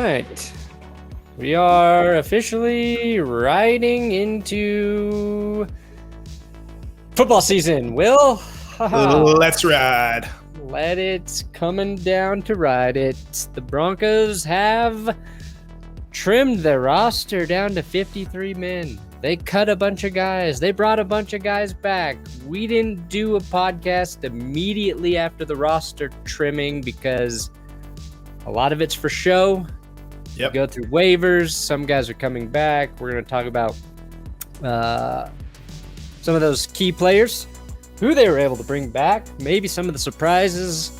right. We are officially riding into football season. Will? Let's ride. Let it coming down to ride it. The Broncos have trimmed their roster down to 53 men. They cut a bunch of guys. They brought a bunch of guys back. We didn't do a podcast immediately after the roster trimming because a lot of it's for show. Yep. Go through waivers. Some guys are coming back. We're going to talk about some of those key players, who they were able to bring back, maybe some of the surprises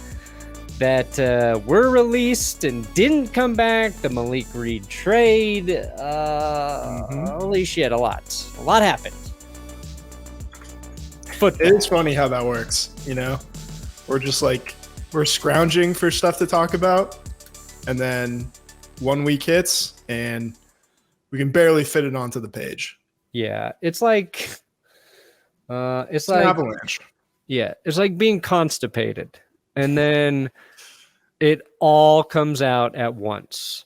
that were released and didn't come back, the Malik Reed trade. Holy shit, a lot happened. Football. It is funny how that works, you know? We're scrounging for stuff to talk about, and then 1 week hits, and we can barely fit it onto the page. Yeah, it's like... it's like an avalanche. Yeah, it's like being constipated, and then it all comes out at once.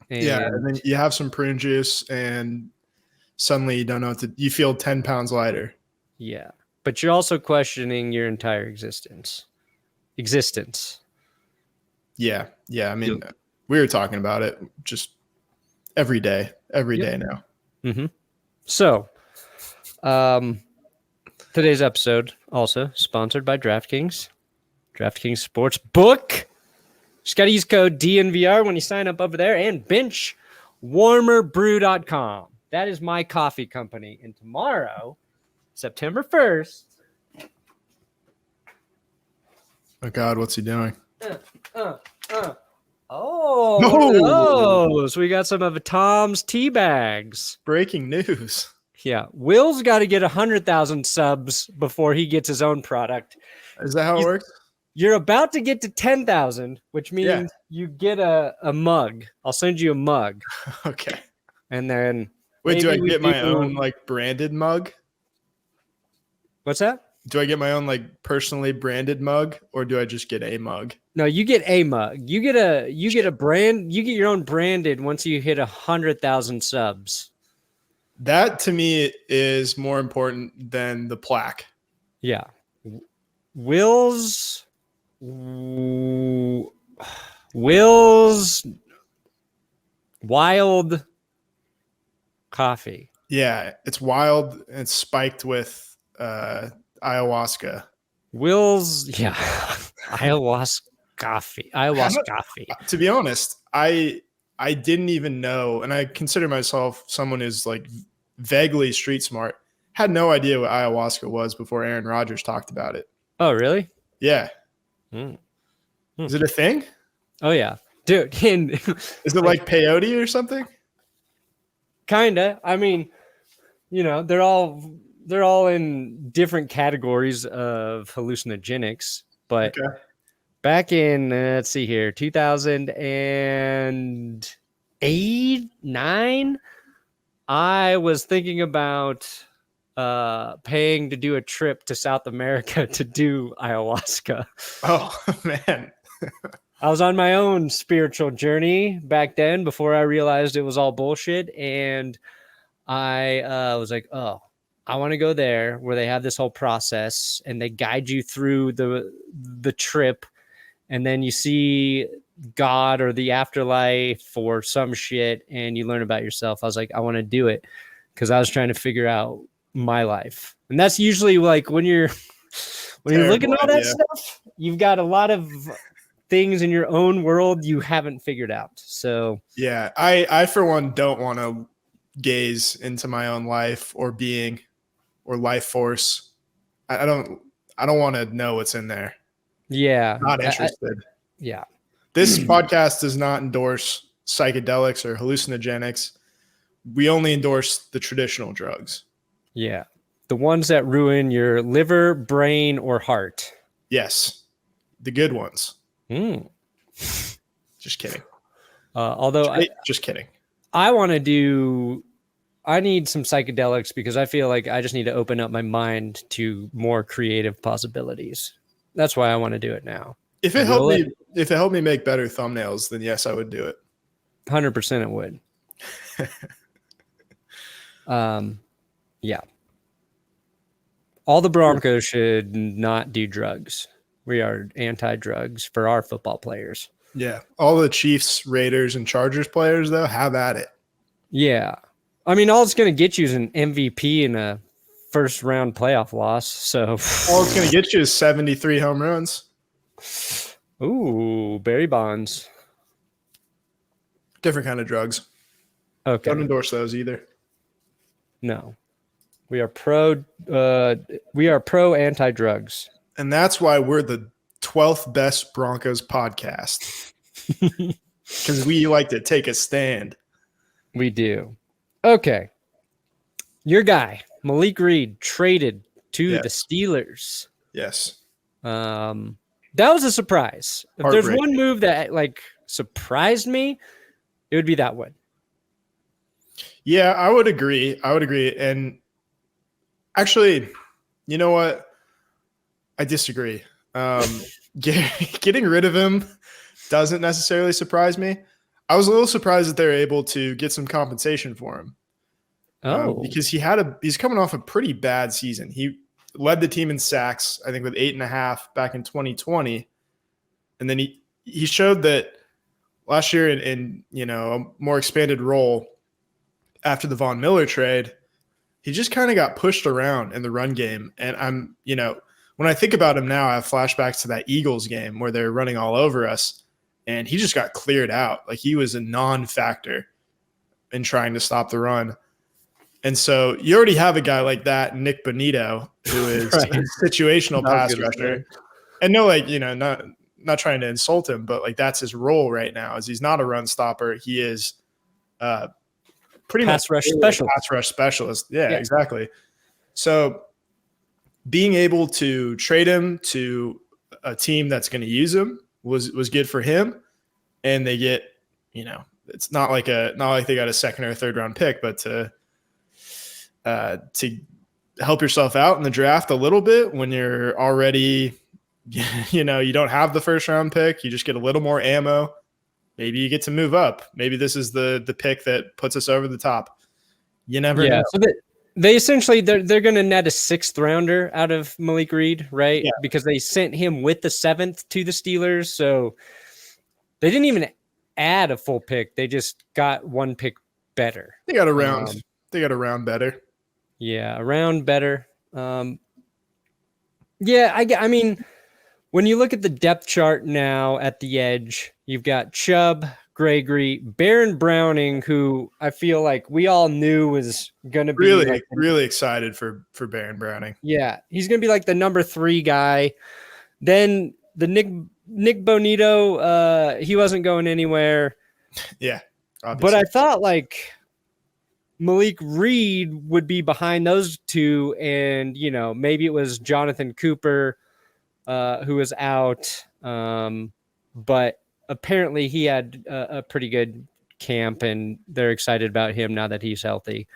And then you have some prune juice, and suddenly you don't know you feel 10 pounds lighter. Yeah, but you're also questioning your entire existence. Yeah. I mean, we were talking about it just every day now. Mm-hmm. So, today's episode also sponsored by DraftKings. DraftKings Sportsbook. Just got to use code DNVR when you sign up over there, and benchwarmerbrew.com. That is my coffee company. And tomorrow, September 1st. Oh, God, what's he doing? Oh, so we got some of Tom's tea bags. Breaking news. Yeah, Will's got to get 100,000 subs before he gets his own product. Is that how it works? You're about to get to 10,000, which means you get a mug. I'll send you a mug. Okay. And then wait, do I get my own branded mug? What's that? Do I get my own personally branded mug, or do I just get a mug? No, you get a mug. You get a brand. You get your own branded once you hit 100,000 subs. That to me is more important than the plaque. Yeah. Will's wild coffee. Yeah, it's wild and it's spiked with ayahuasca. Will's ayahuasca coffee. To be honest, I didn't even know, and I consider myself someone who's vaguely street smart. Had no idea what ayahuasca was before Aaron Rodgers talked about it. Oh, really? Yeah. Is it a thing? Oh, yeah. Dude. Is it like peyote or something? Kinda. I mean, they're all in different categories of hallucinogenics, but back in, let's see here, 2008, 9, I was thinking about paying to do a trip to South America to do ayahuasca. Oh, man. I was on my own spiritual journey back then before I realized it was all bullshit. And I was like, oh, I want to go there where they have this whole process and they guide you through the trip. And then you see God or the afterlife or some shit and you learn about yourself. I was like, I want to do it because I was trying to figure out my life. And that's usually when you're looking at all that stuff, you've got a lot of things in your own world you haven't figured out. So yeah, I for one don't want to gaze into my own life or being or life force. I don't want to know what's in there. Yeah. Not interested. Yeah. This podcast does not endorse psychedelics or hallucinogenics. We only endorse the traditional drugs. Yeah. The ones that ruin your liver, brain, or heart. Yes. The good ones. Just kidding. Just kidding. I need some psychedelics because I feel like I just need to open up my mind to more creative possibilities. That's why I want to do it now. If it helped me make better thumbnails, then yes, I would do it. 100% it would. Yeah. All the Broncos should not do drugs. We are anti-drugs for our football players. Yeah. All the Chiefs, Raiders, and Chargers players, though, have at it. Yeah. I mean, all it's going to get you is an MVP and a first-round playoff loss. So all it's going to get you is 73 home runs. Ooh, Barry Bonds. Different kind of drugs. Okay. Don't endorse those either. No. We are pro anti-drugs. And that's why we're the 12th best Broncos podcast. Because we like to take a stand. We do. Okay. Your guy, Malik Reed, traded to the Steelers. Yes. That was a surprise. If there's one move that surprised me, it would be that one. Yeah, I would agree. And actually, you know what? I disagree. Getting rid of him doesn't necessarily surprise me. I was a little surprised that they were able to get some compensation for him. Because he's coming off a pretty bad season. He led the team in sacks, I think, with 8.5 back in 2020. And then he showed that last year in a more expanded role after the Von Miller trade, he just kind of got pushed around in the run game. And when I think about him now, I have flashbacks to that Eagles game where they're running all over us, and he just got cleared out. Like, he was a non-factor in trying to stop the run. And so you already have a guy like that, Nick Bonito, who is a situational pass rusher. And not trying to insult him, but that's his role right now. Is he's not a run stopper. He is pretty much pass rush specialist. Yeah, exactly. So being able to trade him to a team that's going to use him was good for him. And they get, it's not like they got a second or third round pick, but to help yourself out in the draft a little bit when you're already, you don't have the first round pick, you just get a little more ammo. Maybe you get to move up. Maybe this is the pick that puts us over the top. You never know. So they essentially they're going to net a 6th rounder out of Malik Reed, right? Yeah. Because they sent him with the 7th to the Steelers. So they didn't even add a full pick. They just got one pick better. They got a round. They got a round better. Yeah, a round better. I mean, when you look at the depth chart now at the edge, you've got Chubb, Gregory, Baron Browning, who I feel like we all knew was going to be really excited for Baron Browning. Yeah, he's going to be like the number 3 guy. Then the Nick Bonito, he wasn't going anywhere. Yeah, obviously. But I thought Malik Reed would be behind those two, and maybe it was Jonathan Cooper who was out, but apparently he had a pretty good camp, and they're excited about him now that he's healthy.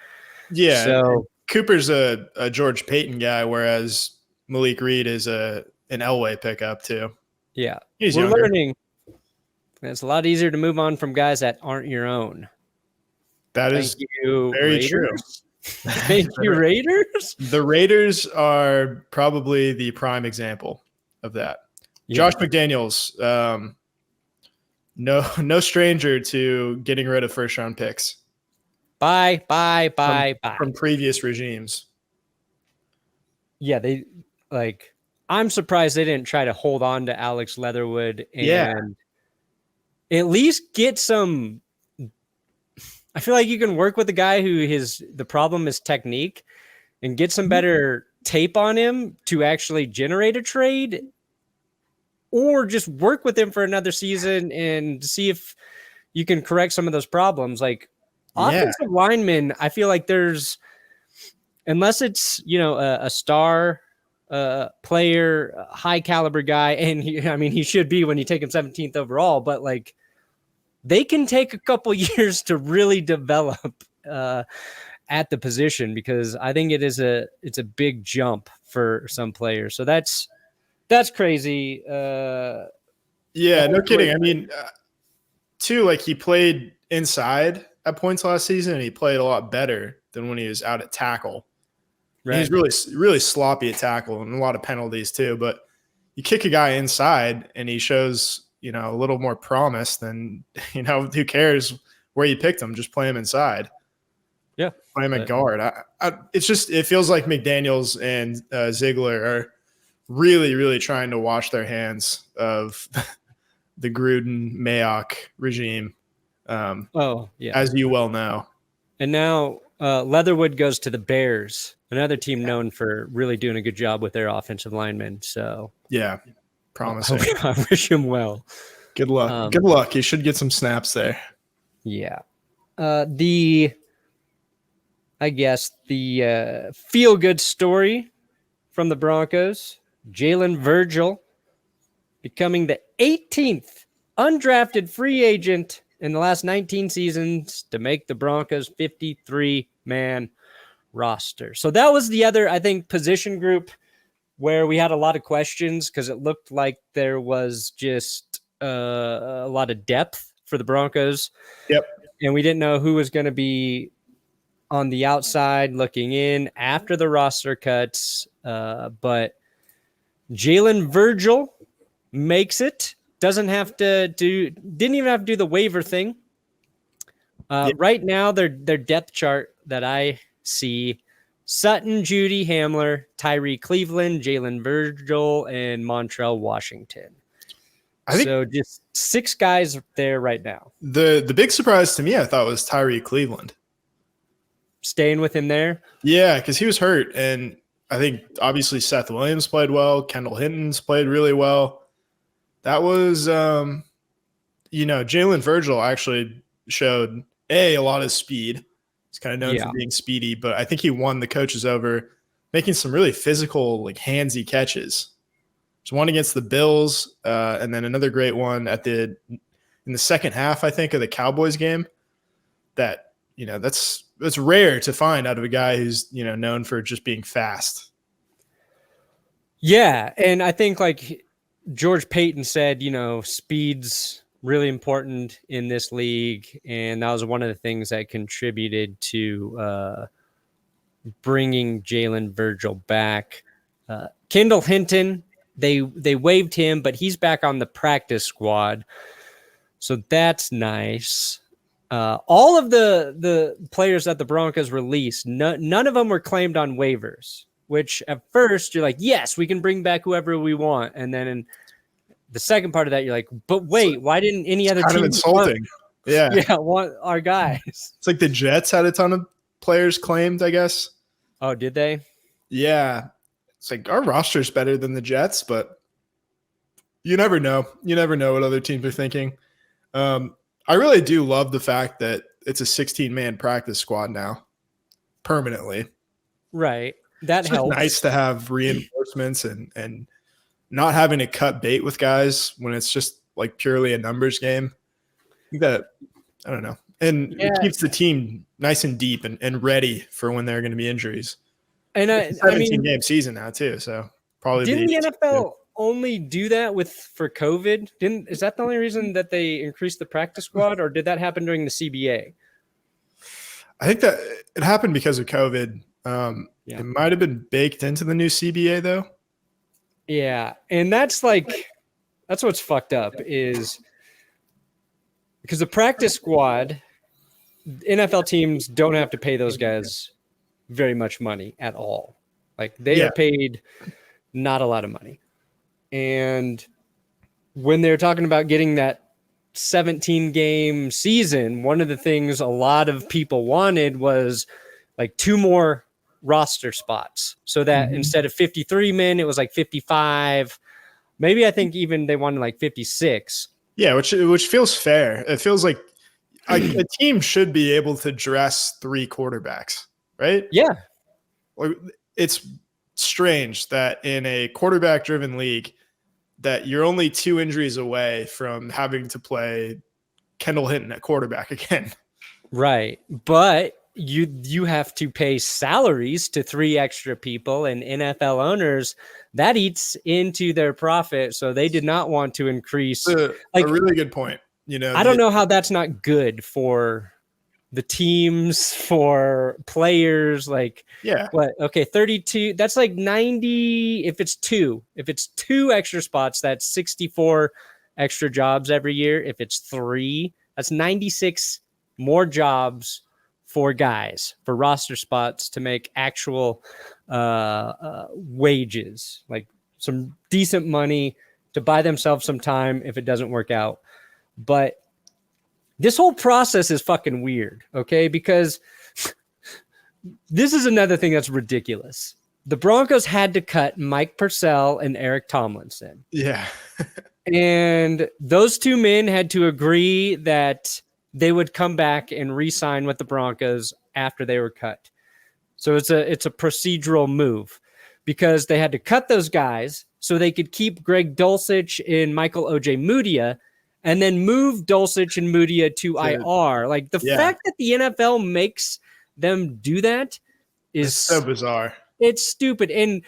Yeah, so Cooper's a George Payton guy, whereas Malik Reed is an Elway pickup too. Yeah, we're learning. It's a lot easier to move on from guys that aren't your own. That is very true. Thank you, Raiders. The Raiders are probably the prime example of that. Yeah. Josh McDaniels, no stranger to getting rid of first round picks. Bye. From previous regimes. Yeah, I'm surprised they didn't try to hold on to Alex Leatherwood and at least get some. I feel like you can work with a guy who the problem is technique and get some better tape on him to actually generate a trade, or just work with him for another season and see if you can correct some of those problems. Offensive linemen, I feel like unless it's, a star player, a high caliber guy, and he should be when you take him 17th overall, but they can take a couple years to really develop at the position, because I think it's a big jump for some players. So that's crazy. No kidding. I mean, too, he played inside at points last season, and he played a lot better than when he was out at tackle. Right. He's really sloppy at tackle and a lot of penalties too. But you kick a guy inside and he shows, a little more promise, then, who cares where you picked him? Just play him inside. Yeah. Play him at guard. It feels like McDaniels and Ziegler are really, really trying to wash their hands of the Gruden Mayock regime. As you well know. And now Leatherwood goes to the Bears, another team known for really doing a good job with their offensive linemen. So yeah, promising. I wish him well. Good luck. Good luck. He should get some snaps there. Yeah. The feel-good story from the Broncos, Jalen Virgil becoming the 18th undrafted free agent in the last 19 seasons to make the Broncos 53-man roster. So that was the other, I think, position group where we had a lot of questions because it looked like there was just a lot of depth for the Broncos. Yep. And we didn't know who was going to be on the outside looking in after the roster cuts. But Jalen Virgil makes it. Didn't even have to do the waiver thing. Right now, their depth chart that I see: Sutton, Judy, Hamler, Tyree Cleveland, Jalen Virgil, and Montrell Washington. I think so. Just 6 guys there right now. The big surprise to me, I thought, was Tyree Cleveland. Staying with him there? Yeah, because he was hurt. And I think obviously Seth Williams played well. Kendall Hinton's played really well. That was, Jalen Virgil actually showed, a lot of speed. He's kind of known for being speedy, but I think he won the coaches over making some really physical, handsy catches. There's one against the Bills, and then another great one in the second half, I think, of the Cowboys game. That, that's rare to find out of a guy who's, known for just being fast. Yeah, and I think George Payton said, speed's really important in this league, and that was one of the things that contributed to bringing Jalen Virgil back. Kendall Hinton, they waived him, but he's back on the practice squad, so that's nice. All of the players that the Broncos released, none of them were claimed on waivers, which at first you're like, yes, we can bring back whoever we want. And then in the second part of that, you're like, but wait, why didn't any other team insulting? Want our guys? It's like the Jets had a ton of players claimed, I guess. Oh, did they? Yeah. It's like our roster's better than the Jets, but you never know. You never know what other teams are thinking. I really do love the fact that it's a 16-man practice squad now, permanently. Right. That it's helps. Nice to have reinforcements and not having to cut bait with guys when it's just purely a numbers game. I think that, I don't know. And it keeps the team nice and deep and ready for when there are going to be injuries. And it's a 17-game season now too, so probably didn't the NFL only do that for COVID? Is that the only reason that they increased the practice squad, or did that happen during the CBA? I think that it happened because of COVID. It might have been baked into the new CBA though. Yeah, and that's what's fucked up is because the practice squad, NFL teams don't have to pay those guys very much money at all. They are paid not a lot of money. And when they're talking about getting that 17-game season, one of the things a lot of people wanted was 2 more roster spots, so that instead of 53 men, it was 55. Maybe I think even they wanted 56. Yeah, which feels fair. It feels like a team should be able to dress 3 quarterbacks, right? Yeah. It's strange that in a quarterback-driven league that you're only 2 injuries away from having to play Kendall Hinton at quarterback again. Right. But you have to pay salaries to 3 extra people, and NFL owners, that eats into their profit. So they did not want to increase. A really good point. I don't know how that's not good for the teams, for players. Like, what? Okay, 32. That's like 90. If it's two extra spots, that's 64 extra jobs every year. If it's 3, that's 96 more jobs for guys, for roster spots to make actual wages, like some decent money to buy themselves some time if it doesn't work out. But this whole process is fucking weird, okay? Because this is another thing that's ridiculous. The Broncos had to cut Mike Purcell and Eric Tomlinson. Yeah. And those two men had to agree that they would come back and re-sign with the Broncos after they were cut. So it's a procedural move because they had to cut those guys so they could keep Greg Dulcich and Michael O.J. Mudia and then move Dulcich and Mudia to IR. Like the fact that the NFL makes them do that is so bizarre. It's stupid. And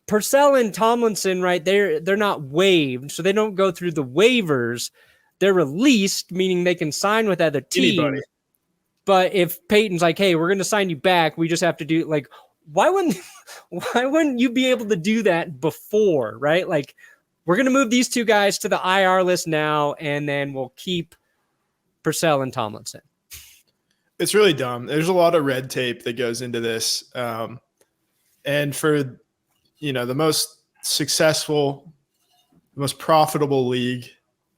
Purcell and Tomlinson, right, they're not waived, so they don't go through the waivers. They're released, meaning they can sign with other teams. Anybody. But if Peyton's like, hey, we're going to sign you back, we just have to do, like, why wouldn't you be able to do that before, right? Like, we're going to move these two guys to the IR list now, and then we'll keep Purcell and Tomlinson. It's really dumb. There's a lot of red tape that goes into this. And for, the most successful, the most profitable league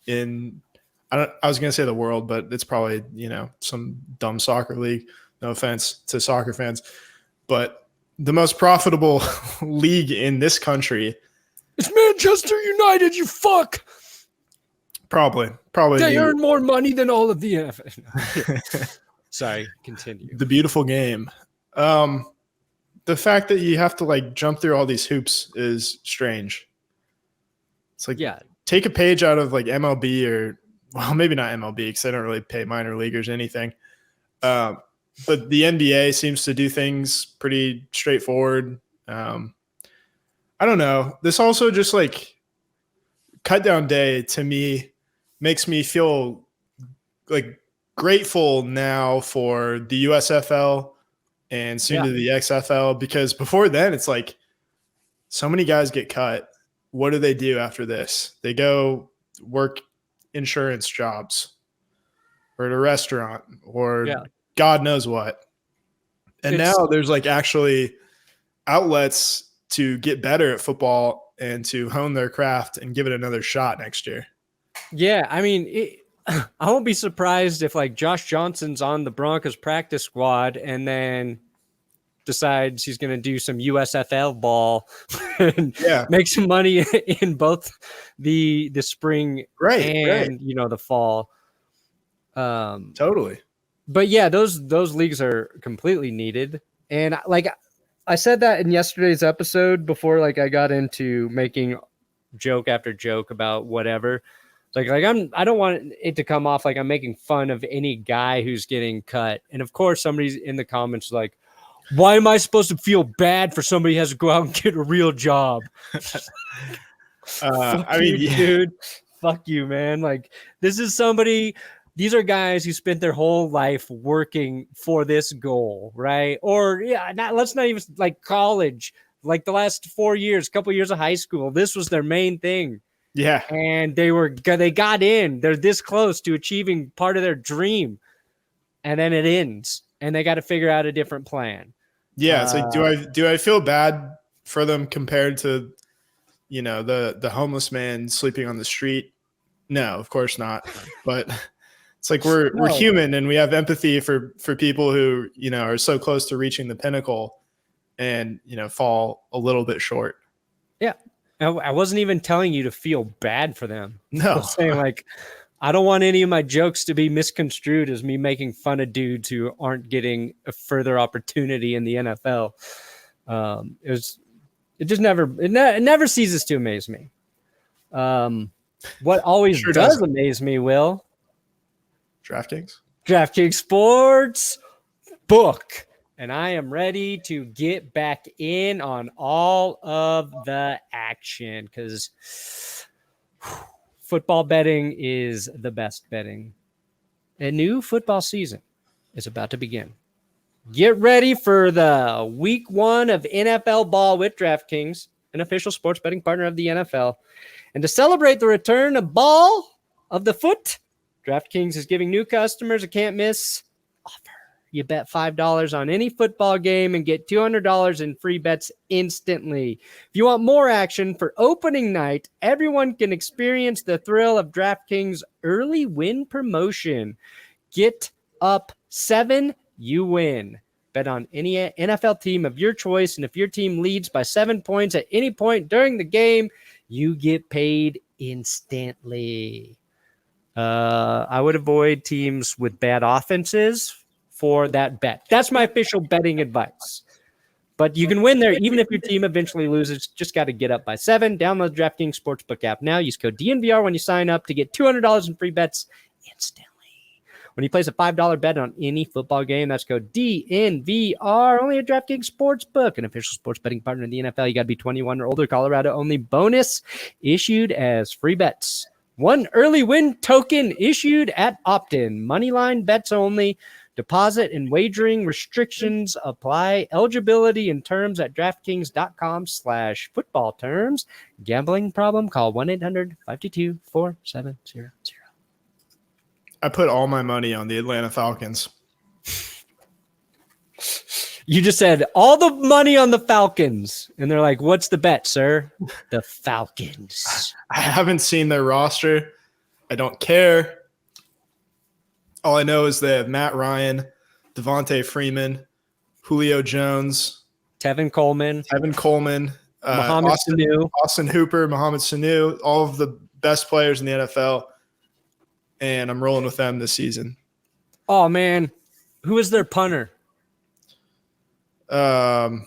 in, I was going to say the world, but it's probably, some dumb soccer league. No offense to soccer fans, but the most profitable league in this country. It's Manchester United, you fuck. Probably. They earn more money than all of the NFL. Sorry, continue. The beautiful game. The fact that you have to jump through all these hoops is strange. It's take a page out of MLB or, well, maybe not MLB because they don't really pay minor leaguers anything. But the NBA seems to do things pretty straightforward. I don't know. This also just cut down day to me makes me feel grateful now for the USFL and soon to the XFL, because before then it's so many guys get cut. What do they do after this? They go work insurance jobs or at a restaurant or God knows what. And now there's actually outlets to get better at football and to hone their craft and give it another shot next year. Yeah. I mean, I won't be surprised if Josh Johnson's on the Broncos practice squad and then decides he's going to do some USFL ball and make some money in both the spring and the fall. Totally. But yeah, those leagues are completely needed. And I said that in yesterday's episode before I got into making joke after joke about whatever. I don't want it to come off like I'm making fun of any guy who's getting cut. And of course, somebody's in the comments why am I supposed to feel bad for somebody who has to go out and get a real job? Dude, fuck you, man. This is somebody, these are guys who spent their whole life working for this goal, right? Or let's not even college, the last 4 years, couple years of high school. This was their main thing. Yeah. And they got in. They're this close to achieving part of their dream. And then it ends. And they got to figure out a different plan. Yeah. It's do I feel bad for them compared to, the homeless man sleeping on the street? No, of course not. But it's we're human and we have empathy for people who, are so close to reaching the pinnacle and, fall a little bit short. Yeah. I wasn't even telling you to feel bad for them. No. I was saying I don't want any of my jokes to be misconstrued as me making fun of dudes who aren't getting a further opportunity in the NFL. It never ceases to amaze me. What always does amaze me, Will? DraftKings Sports Book. And I am ready to get back in on all of the action because Football betting is the best betting. A new football season is about to begin. Get ready for the week 1 of NFL ball with DraftKings, an official sports betting partner of the NFL. And to celebrate the return of ball of the foot, DraftKings is giving new customers a can't miss offer. You bet $5 on any football game and get $200 in free bets instantly. If you want more action for opening night, everyone can experience the thrill of DraftKings early win promotion. Get up 7, you win. Bet on any NFL team of your choice, and if your team leads by 7 points at any point during the game, you get paid instantly. I would avoid teams with bad offenses for that bet. That's my official betting advice. But you can win there even if your team eventually loses. Just got to get up by 7. Download the DraftKings Sportsbook app now. Use code DNVR when you sign up to get $200 in free bets instantly. When you place a $5 bet on any football game, that's code DNVR. Only at DraftKings Sportsbook, an official sports betting partner of the NFL. You got to be 21 or older. Colorado only. Bonus issued as free bets. 1 early win token issued at opt-in. Moneyline bets only. Deposit and wagering restrictions apply. Eligibility and terms at DraftKings.com/football terms. Gambling problem? Call 1-800-522-4700. I put all my money on the Atlanta Falcons. You just said all the money on the Falcons. And they're like, what's the bet, sir? The Falcons. I haven't seen their roster. I don't care. All I know is they have Matt Ryan, Devontae Freeman, Julio Jones, Tevin Coleman, Mohamed Sanu, Austin Hooper, Mohamed Sanu, all of the best players in the NFL. And I'm rolling with them this season. Oh, man. Who is their punter? Who's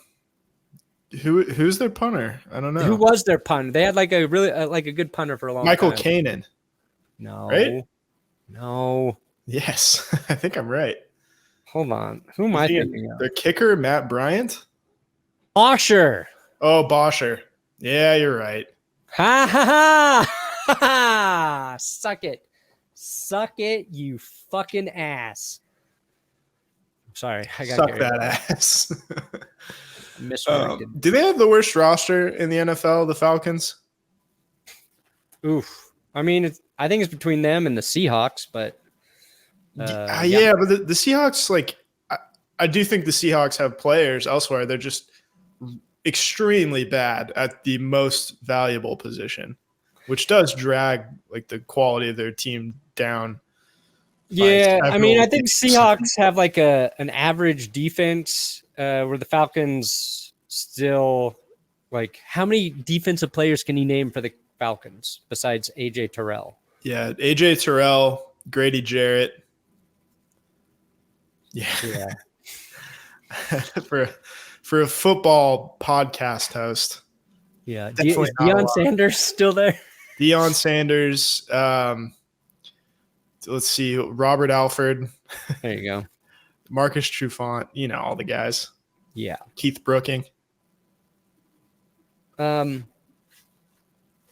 their punter? I don't know. Who was their punter? They had like a really like a good punter for a long Michael time. Kanan. No. Right? No. Yes, I think I'm right. Hold on. Who am I thinking of? Their kicker, Matt Bryant? Bosher. Oh, Bosher. Yeah, you're right. Ha ha ha. Suck it. Suck it, you fucking ass. Sorry, I got suck that ass. Misdirected. Do they have the worst roster in the NFL, the Falcons? Oof. I mean, I think it's between them and the Seahawks, but yeah, but the Seahawks, like, I do think the Seahawks have players elsewhere. They're just extremely bad at the most valuable position, which does drag like the quality of their team down. Yeah, I mean, I think Seahawks have like an average defense where the Falcons still like. How many defensive players can you name for the Falcons besides AJ Terrell? Yeah, AJ Terrell, Grady Jarrett. Yeah. for a football podcast host. Yeah. Is Deion Sanders still there? Deion Sanders. Let's see. Robert Alford. There you go. Marcus Trufant. You know, all the guys. Yeah. Keith Brooking.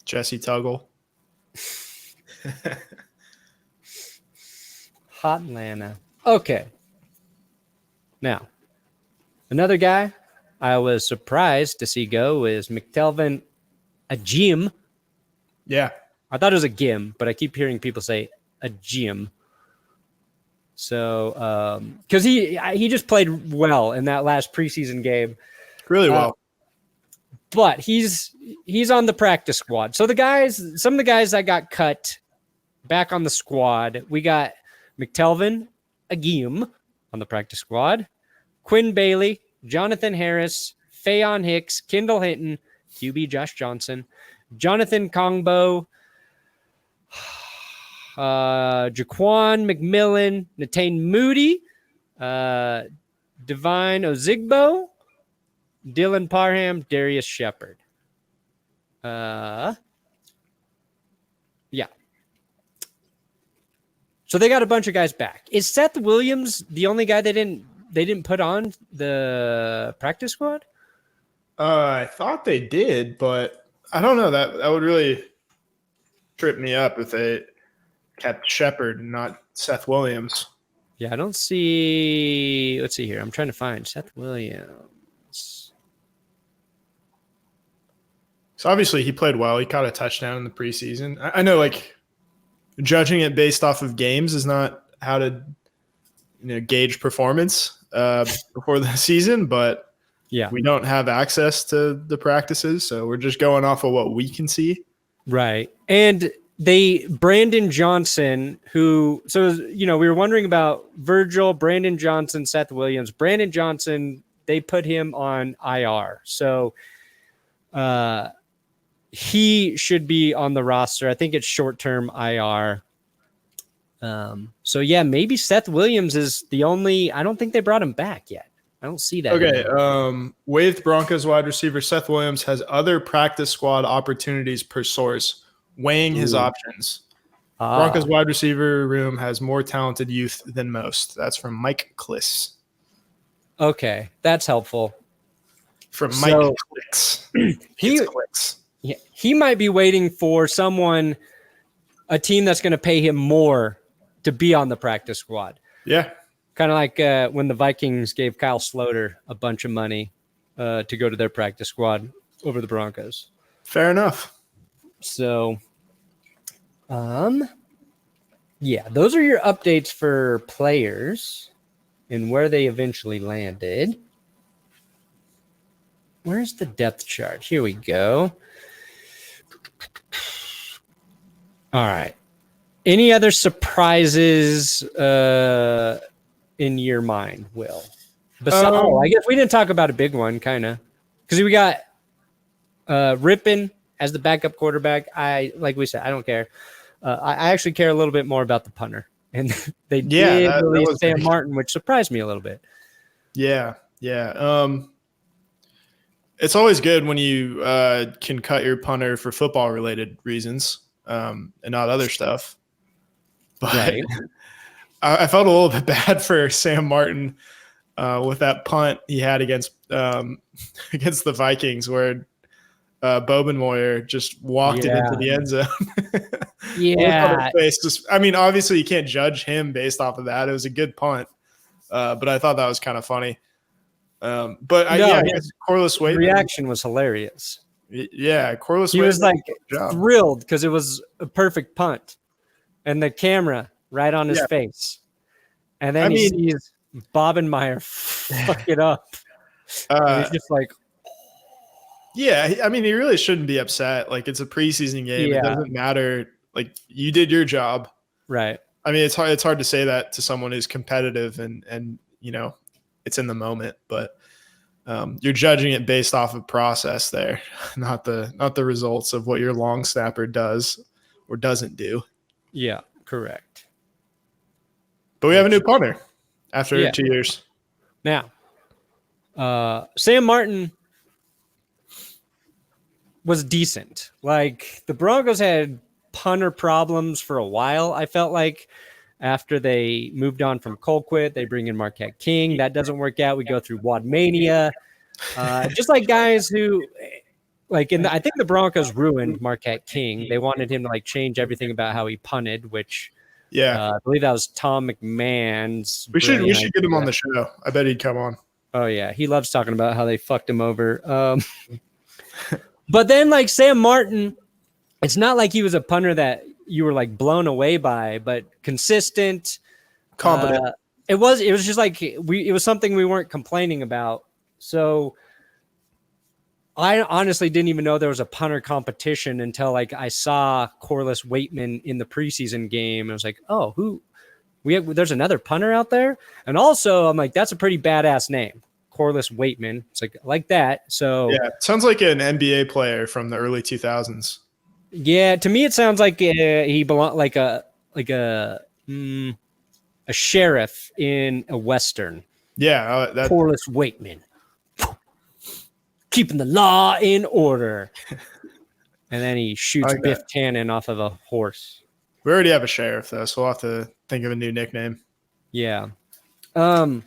Jesse Tuggle. Hot Atlanta. Okay. Now, another guy I was surprised to see go is McTelvin Agim. Yeah. I thought it was a Gim, but I keep hearing people say Agim. So, because he just played well in that last preseason game. Really well. But he's on the practice squad. So some of the guys that got cut back on the squad, we got McTelvin Agim on the practice squad, Quinn Bailey, Jonathan Harris, Fayon Hicks, Kendall Hinton, QB Josh Johnson, Jonathan Kongbo, Jaquan McMillan, Natane Moody, Divine Ozigbo, Dylan Parham, Darius Shepard. Yeah. So they got a bunch of guys back. Is Seth Williams the only guy they didn't put on the practice squad? I thought they did, but I don't know. That would really trip me up if they kept Shepard and not Seth Williams. Yeah, I don't see. Let's see here. I'm trying to find Seth Williams. So obviously he played well. He caught a touchdown in the preseason. I know, like, judging it based off of games is not how to gauge performance before the season, but yeah, we don't have access to the practices, so we're just going off of what we can see. Right. And Brandon Johnson, we were wondering about Virgil, Brandon Johnson, Seth Williams. Brandon Johnson, they put him on IR. So he should be on the roster. I think it's short-term IR. So yeah, maybe Seth Williams is the only. I don't think they brought him back yet. I don't see that. Okay. Waived Broncos wide receiver Seth Williams has other practice squad opportunities per source, weighing his options. Broncos wide receiver room has more talented youth than most. That's from Mike Kliss. Okay, that's helpful. From Mike Clicks. He might be waiting for a team that's going to pay him more to be on the practice squad. Yeah. Kind of like when the Vikings gave Kyle Sloter a bunch of money to go to their practice squad over the Broncos. Fair enough. So, yeah, those are your updates for players and where they eventually landed. Where's the depth chart? Here we go. All right. Any other surprises in your mind, Will? I guess we didn't talk about a big one, kind of, because we got Rippin as the backup quarterback. Like we said, I don't care. I actually care a little bit more about the punter, and they did release Sam Martin, which surprised me a little bit. Yeah. It's always good when you can cut your punter for football-related reasons and not other stuff. But right. I felt a little bit bad for Sam Martin with that punt he had against the Vikings, where Bobenmoyer just walked it into the end zone. Yeah. Obviously you can't judge him based off of that. It was a good punt, but I thought that was kind of funny. I guess Corliss Waitman reaction was hilarious. Yeah, Corliss He was like thrilled because it was a perfect punt, and the camera right on his face, and then he sees Bobenmoyer fuck it up. He's just like, yeah. He really shouldn't be upset. Like, it's a preseason game. Yeah. It doesn't matter. Like, you did your job, right? It's hard to say that to someone who's competitive and it's in the moment, but you're judging it based off of process there, not the results of what your long snapper does or doesn't do. Yeah, correct. But we have a new punter after 2 years. Now, Sam Martin was decent. Like, the Broncos had punter problems for a while, I felt like. After they moved on from Colquitt, they bring in Marquette King. That doesn't work out. We go through Wad Mania. Just like guys who, like, I think the Broncos ruined Marquette King. They wanted him to, like, change everything about how he punted, which I believe that was Tom McMahon's. We should get him on the show. I bet he'd come on. Oh, yeah. He loves talking about how they fucked him over. But then, like, Sam Martin, it's not like he was a punter that you were like blown away by, but consistent, competent. It was just like it was something we weren't complaining about. So I honestly didn't even know there was a punter competition until, like, I saw Corliss Waitman in the preseason game. I was like, oh, there's another punter out there. And also I'm like, that's a pretty badass name, Corliss Waitman. It's like that. So yeah, sounds like an NBA player from the early 2000s. Yeah, to me it sounds like he belonged like a sheriff in a western. Yeah, Corliss Waitman, keeping the law in order, and then he shoots like Biff Tannen off of a horse. We already have a sheriff though, so we'll have to think of a new nickname. Yeah, the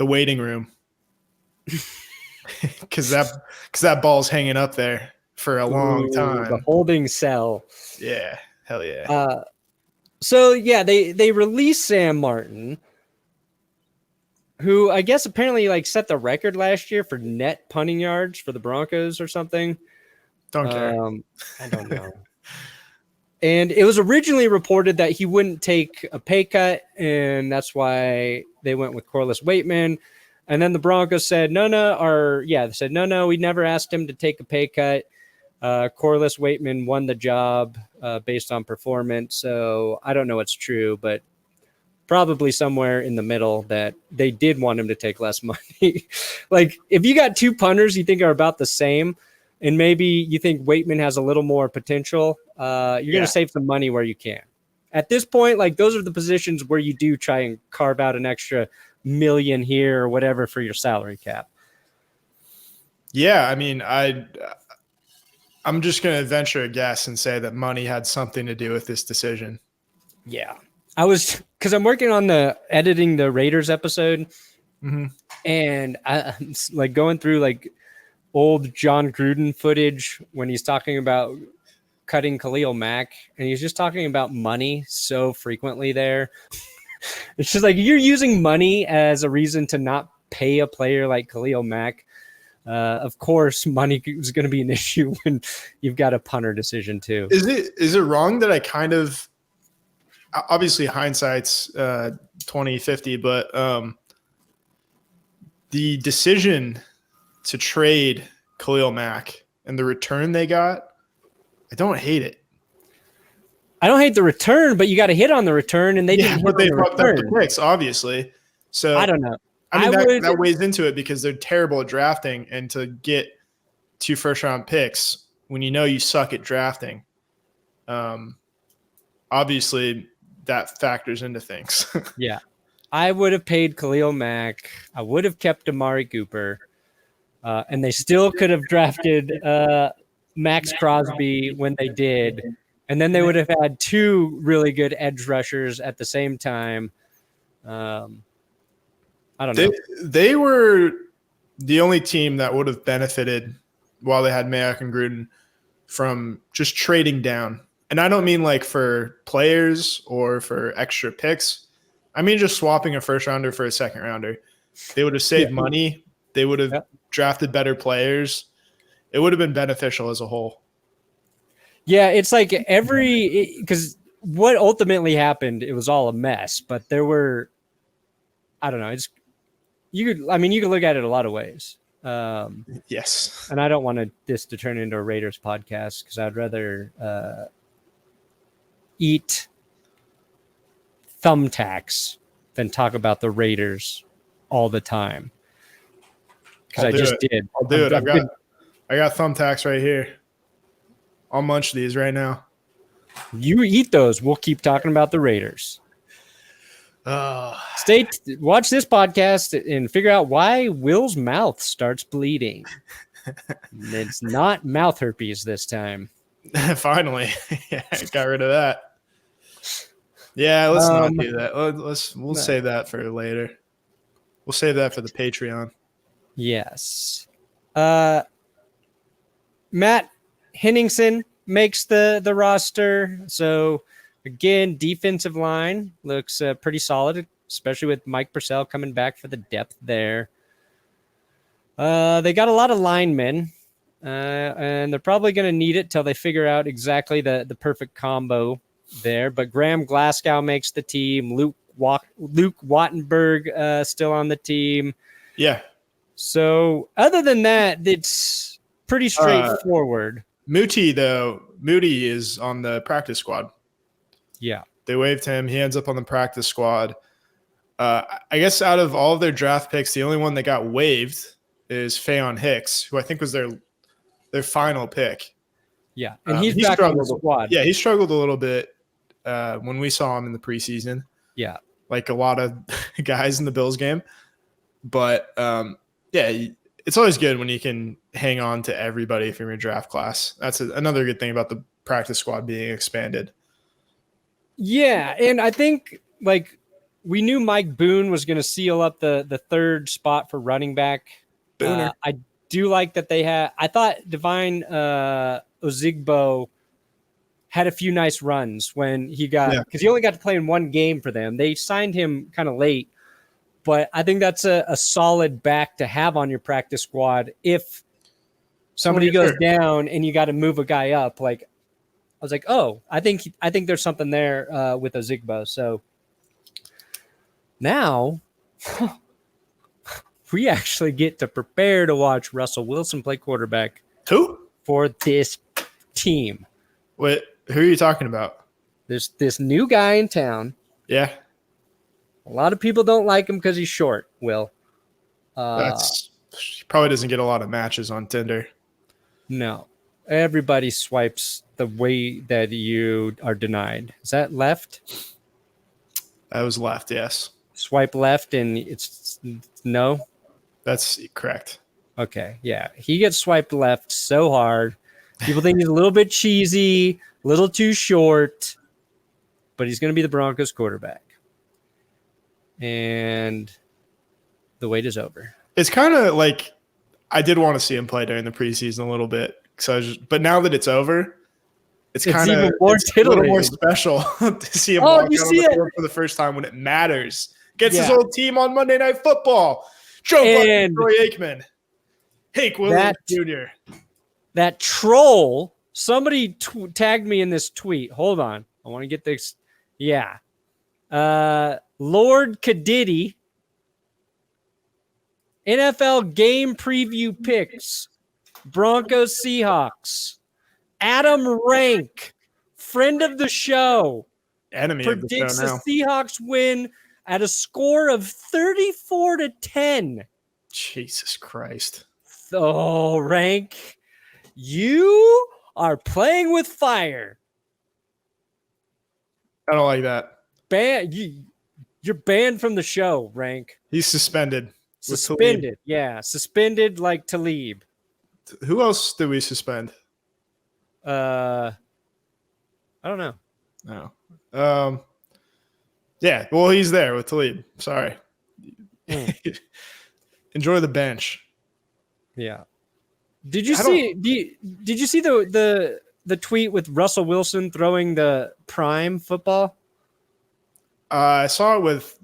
waiting room, because that ball's hanging up there. for a long time. The holding cell. Yeah, hell yeah. So yeah, they released Sam Martin, who I guess apparently like set the record last year for net punting yards for the Broncos or something. Don't care. I don't know. And it was originally reported that he wouldn't take a pay cut, and that's why they went with Corliss Waitman. And then the Broncos said, no, we never asked him to take a pay cut. Corliss Waitman won the job based on performance. So I don't know what's true, but probably somewhere in the middle that they did want him to take less money. Like if you got two punters you think are about the same, and maybe you think Waitman has a little more potential, you're going to save some money where you can. At this point, like those are the positions where you do try and carve out an extra $1 million here or whatever for your salary cap. Yeah, I mean, I'm just going to venture a guess and say that money had something to do with this decision. Yeah. Because I'm working on editing the Raiders episode, and I'm like going through like old John Gruden footage when he's talking about cutting Khalil Mack, and he's just talking about money so frequently there. It's just like you're using money as a reason to not pay a player like Khalil Mack. Of course, money is going to be an issue when you've got a punter decision too. Is it wrong that I kind of, obviously hindsight's 20/50, but the decision to trade Khalil Mack and the return they got, I don't hate it. I don't hate the return, but you got to hit on the return, and they didn't. But they fucked up the picks, obviously. So I don't know. I mean, that weighs into it because they're terrible at drafting, and to get 2 first-round picks when you know you suck at drafting, obviously that factors into things. Yeah. I would have paid Khalil Mack. I would have kept Amari Cooper. And they still could have drafted Max Crosby when they did. And then they would have had 2 really good edge rushers at the same time. I don't know. They were the only team that would have benefited while they had Mayock and Gruden from just trading down. And I don't mean like for players or for extra picks. I mean just swapping a first rounder for a second rounder. They would have saved money. They would have drafted better players. It would have been beneficial as a whole. Yeah, it's like because what ultimately happened, it was all a mess. But there were, I don't know. You could look at it a lot of ways. Yes. And I don't want this to turn into a Raiders podcast because I'd rather eat thumbtacks than talk about the Raiders all the time. Because I just did. I'll do it. I got thumbtacks right here. I'll munch these right now. You eat those. We'll keep talking about the Raiders. Watch this podcast and figure out why Will's mouth starts bleeding. It's not mouth herpes this time. Finally. Yeah, got rid of that. Yeah, let's not do that. We'll save that for later. We'll save that for the Patreon. Yes. Matt Henningsen makes the roster. So again, defensive line looks pretty solid, especially with Mike Purcell coming back for the depth there. They got a lot of linemen, and they're probably going to need it till they figure out exactly the perfect combo there. But Graham Glasgow makes the team. Luke Wattenberg still on the team. Yeah. So other than that, it's pretty straightforward. Moody is on the practice squad. Yeah. They waived him. He ends up on the practice squad. I guess out of all of their draft picks, the only one that got waived is Faion Hicks, who I think was their final pick. Yeah, and he's back on the squad. Yeah, he struggled a little bit when we saw him in the preseason. Yeah. Like a lot of guys in the Bills game. But, it's always good when you can hang on to everybody from your draft class. That's another good thing about the practice squad being expanded. Yeah, and I think, like, we knew Mike Boone was going to seal up the third spot for running back. Booner. I do like that they had. I thought Divine Ozigbo had a few nice runs when he got, because he only got to play in one game for them. They signed him kind of late, but I think that's a solid back to have on your practice squad if somebody goes down and you got to move a guy up. Like, I was like, oh, I think there's something there with Ozigbo. So now we actually get to prepare to watch Russell Wilson play quarterback. Who? For this team. Wait, who are you talking about? There's this new guy in town. Yeah. A lot of people don't like him because he's short, Will. He probably doesn't get a lot of matches on Tinder. No. Everybody swipes the way that you are denied. Is that left? That was left, yes. Swipe left and it's no? That's correct. Okay, yeah. He gets swiped left so hard. People think he's a little bit cheesy, a little too short, but he's going to be the Broncos quarterback. And the wait is over. It's kind of like I did want to see him play during the preseason a little bit. But now that it's over, it's kind of a little more special to see him walk out on the field for the first time when it matters. Gets his old team on Monday Night Football. Joe Buck, Troy Aikman, Hank Williams Jr. That troll, somebody tagged me in this tweet. Hold on. I want to get this. Yeah. Lord Kadiddy, NFL game preview picks, Broncos Seahawks. Adam Rank, friend of the show, enemy predicts of the show now. The Seahawks win at a score of 34-10. Jesus Christ. Oh, Rank, you are playing with fire. I don't like that. You're banned from the show, Rank. He's suspended. Suspended, yeah. Suspended like Talib. Who else did we suspend? I don't know. No. Yeah, well, he's there with Talib. Sorry. Enjoy the bench. Yeah. Did you see the tweet with Russell Wilson throwing the prime football? I saw it with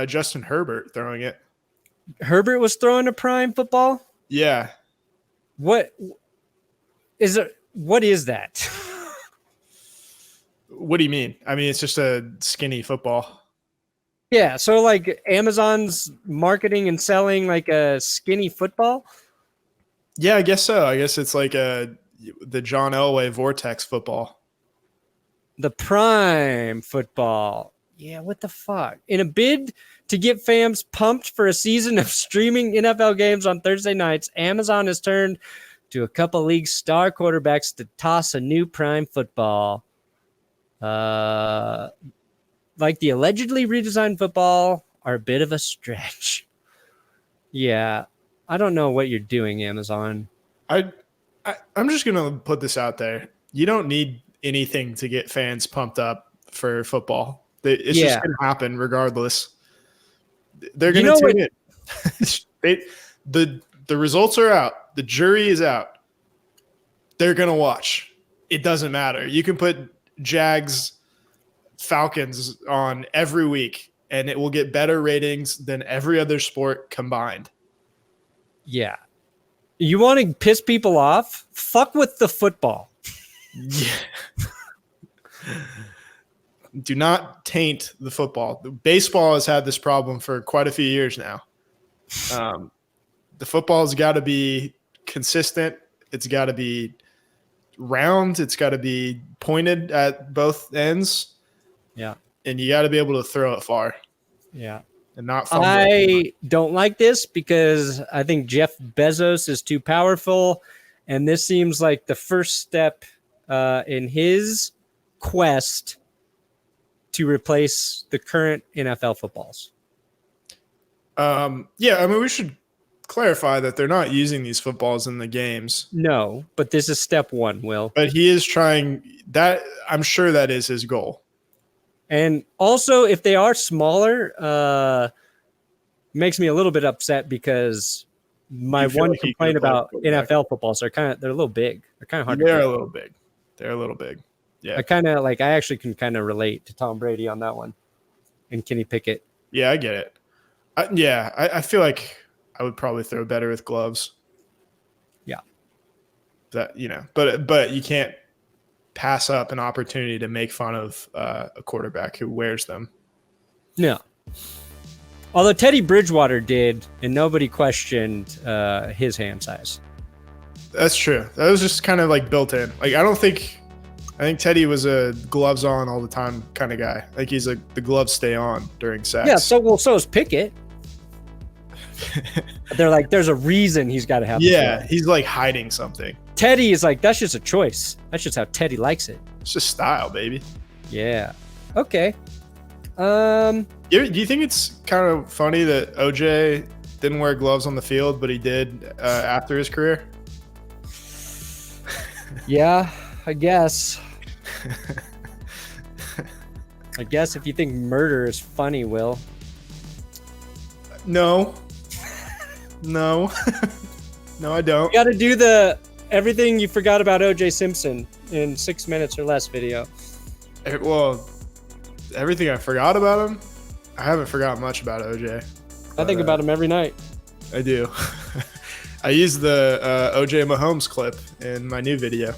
Justin Herbert throwing it. Herbert was throwing a prime football? Yeah. What is that? What do you mean? I mean, it's just a skinny football. Yeah, so like Amazon's marketing and selling like a skinny football? Yeah, I guess so. I guess it's like the John Elway Vortex football. The prime football. Yeah, what the fuck? In a bid to get fans pumped for a season of streaming NFL games on Thursday nights, Amazon has turned to a couple league star quarterbacks to toss a new prime football. Like the allegedly redesigned football are a bit of a stretch. Yeah, I don't know what you're doing, Amazon. I'm just going to put this out there. You don't need anything to get fans pumped up for football. It's just going to happen regardless. They're going to tune in. The results are out. The jury is out. They're going to watch. It doesn't matter. You can put Jags Falcons on every week, and it will get better ratings than every other sport combined. Yeah. You want to piss people off? Fuck with the football. Yeah. Do not taint the football. Baseball has had this problem for quite a few years now. The football has got to be consistent. It's got to be round. It's got to be pointed at both ends. Yeah. And you got to be able to throw it far. Yeah. And not fumble. I don't like this because I think Jeff Bezos is too powerful. And this seems like the first step in his quest to replace the current NFL footballs. Yeah, I mean, we should clarify that they're not using these footballs in the games. No, but this is step one, Will. But he is trying that. I'm sure that is his goal. And also, if they are smaller, makes me a little bit upset because my You feel one like he complaint could've played about quarterback. NFL football is they're a little big. They're kind of hard. They're to a pick. little big. They're a little big. Yeah. I actually can kind of relate to Tom Brady on that one, and Kenny Pickett. Yeah, I get it. I feel like I would probably throw better with gloves. Yeah. That but you can't pass up an opportunity to make fun of a quarterback who wears them. No. Although Teddy Bridgewater did, and nobody questioned his hand size. That's true. That was just kind of like built in. Like I think Teddy was a gloves on all the time kind of guy. Like he's like the gloves stay on during sex. Yeah, so is Pickett. They're like, there's a reason he's got to have. Yeah, he's like hiding something. Teddy is like, that's just a choice. That's just how Teddy likes it. It's just style, baby. Yeah. Okay. Do you think it's kind of funny that OJ didn't wear gloves on the field, but he did after his career? Yeah, I guess. I guess if you think murder is funny, Will. No. No, I don't. You got to do the everything you forgot about OJ Simpson in 6 minutes or less video. Well, everything I forgot about him, I haven't forgotten much about OJ. I think about him every night. I do. I use the OJ Mahomes clip in my new video.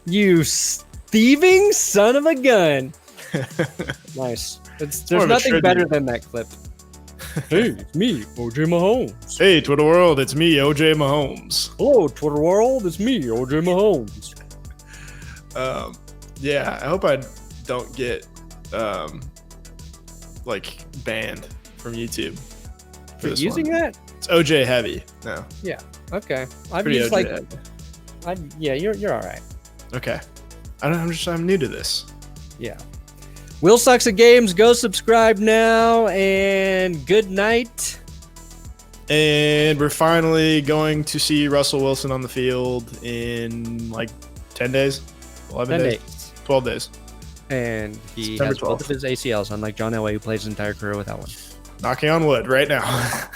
You thieving son of a gun. Nice. There's nothing better than that clip. Hey, it's me, OJ Mahomes. Hey, Twitter world, it's me, OJ Mahomes. Hello, Twitter world, it's me, OJ Mahomes. Yeah, I hope I don't get like banned from YouTube for using that. It's OJ heavy. No. Yeah. Okay. I've Pretty used OJ like. Yeah, you're all right. Okay. I'm new to this. Yeah. Will Sucks at Games. Go subscribe now, and good night. And we're finally going to see Russell Wilson on the field in like 10 days, 11 days, 12 days. And he September has both 12th. of his ACLs, unlike John Elway, who plays his entire career without one. Knocking on wood right now.